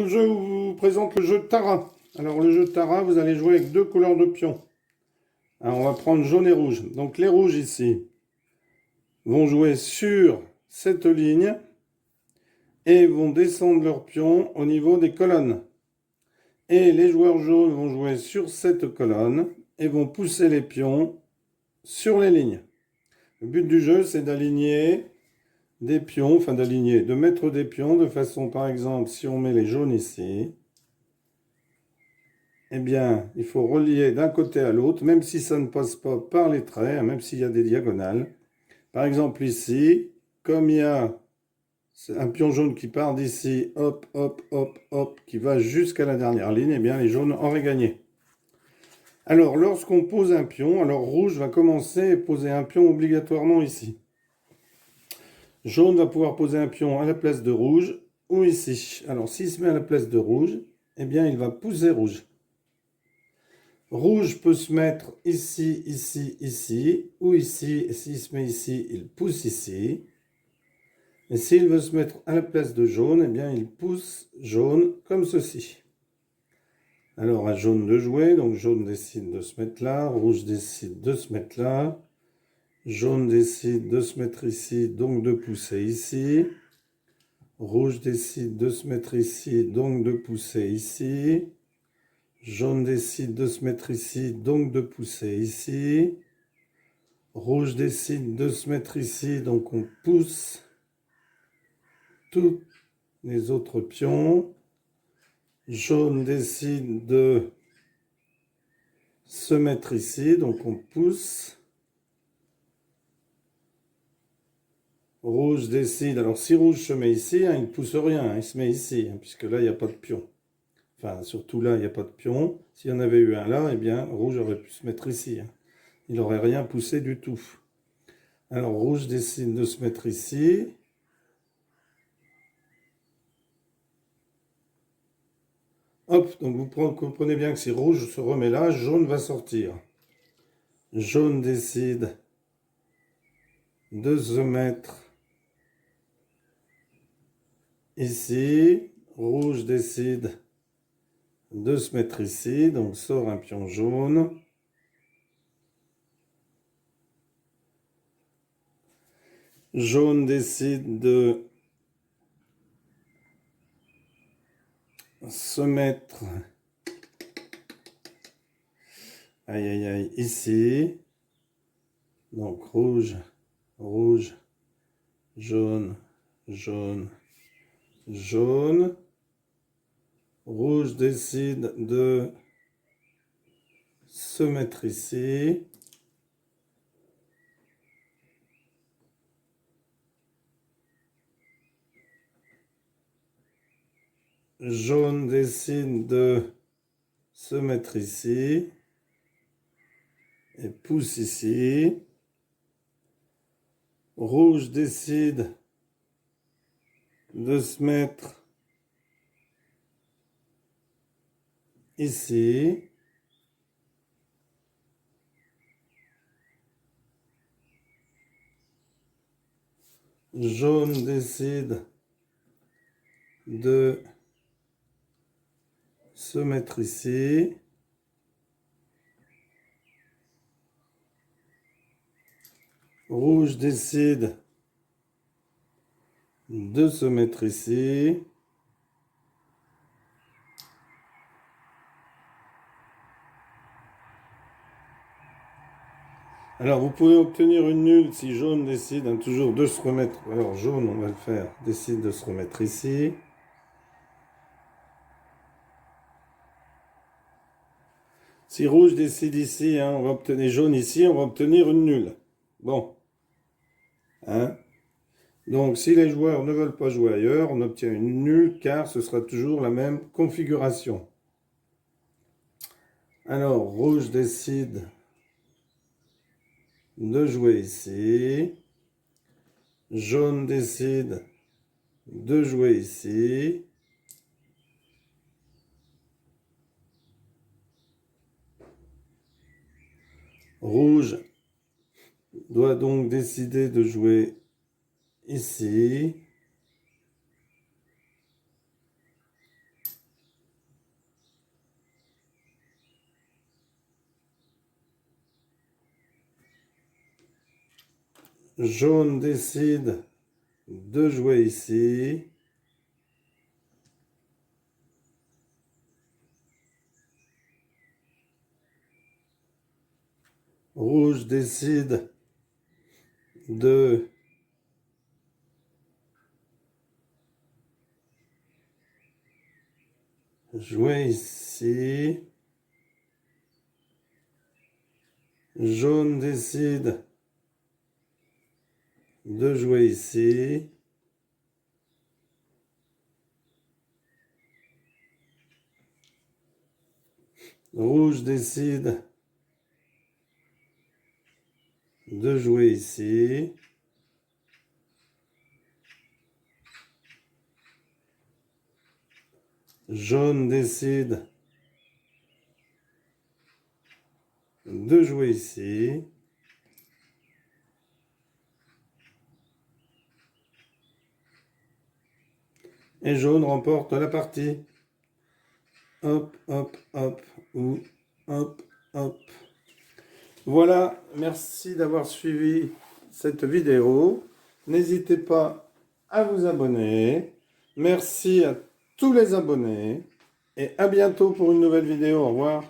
je vous présente le jeu de Tara. Alors le jeu de Tara, vous allez jouer avec deux couleurs de pions. Alors, on va prendre jaune et rouge. Donc les rouges ici vont jouer sur cette ligne et vont descendre leurs pions au niveau des colonnes. Et les joueurs jaunes vont jouer sur cette colonne et vont pousser les pions sur les lignes. Le but du jeu, c'est d'aligner des pions, de mettre des pions de façon, par exemple, si on met les jaunes ici, eh bien, il faut relier d'un côté à l'autre, même si ça ne passe pas par les traits, même s'il y a des diagonales. Par exemple ici, comme il y a un pion jaune qui part d'ici, hop, hop, hop, hop, qui va jusqu'à la dernière ligne, eh bien, les jaunes auraient gagné. Alors, lorsqu'on pose un pion, alors rouge va commencer à poser un pion obligatoirement ici. Jaune va pouvoir poser un pion à la place de rouge ou ici. Alors, s'il se met à la place de rouge, eh bien, il va pousser rouge. Rouge peut se mettre ici, ici, ici, ou ici. Et s'il se met ici, il pousse ici. Et s'il veut se mettre à la place de jaune, eh bien, il pousse jaune comme ceci. Alors, à jaune de jouer, donc jaune décide de se mettre là, rouge décide de se mettre là. Jaune décide de se mettre ici, donc de pousser ici. Rouge décide de se mettre ici, donc de pousser ici. Jaune décide de se mettre ici, donc de pousser ici. Rouge décide de se mettre ici, donc on pousse tous les autres pions. Jaune décide de se mettre ici, donc on pousse. Rouge décide, alors si rouge se met ici, il ne pousse rien, il se met ici, puisque là il n'y a pas de pion. Enfin, surtout là, il n'y a pas de pion. S'il y en avait eu un là, eh bien, rouge aurait pu se mettre ici. Il n'aurait rien poussé du tout. Alors, rouge décide de se mettre ici. Hop, donc vous comprenez bien que si rouge se remet là, jaune va sortir. Jaune décide de se mettre ici. Rouge décide de se mettre ici. Donc sort un pion jaune. Jaune décide de se mettre aïe aïe aïe ici. Donc rouge, rouge, jaune, jaune, jaune. Rouge décide de se mettre ici. Jaune décide de se mettre ici. Et pousse ici. Rouge décide de se mettre ici. Jaune décide de se mettre ici. Rouge décide de se mettre ici. Alors, vous pouvez obtenir une nulle si jaune décide toujours de se remettre. Alors, jaune, on va le faire, décide de se remettre ici. Si rouge décide ici, on va obtenir jaune ici, on va obtenir une nulle. Bon. Donc, si les joueurs ne veulent pas jouer ailleurs, on obtient une nulle car ce sera toujours la même configuration. Alors, rouge décide de jouer ici. Jaune décide de jouer ici. Rouge doit donc décider de jouer ici. Jaune décide de jouer ici. Rouge décide de jouer ici. Jaune décide de jouer ici. Rouge décide de jouer ici. Jaune décide de jouer ici. Et jaune remporte la partie. Hop, hop, hop, ou hop, hop. Voilà, merci d'avoir suivi cette vidéo. N'hésitez pas à vous abonner. Merci à tous les abonnés. Et à bientôt pour une nouvelle vidéo. Au revoir.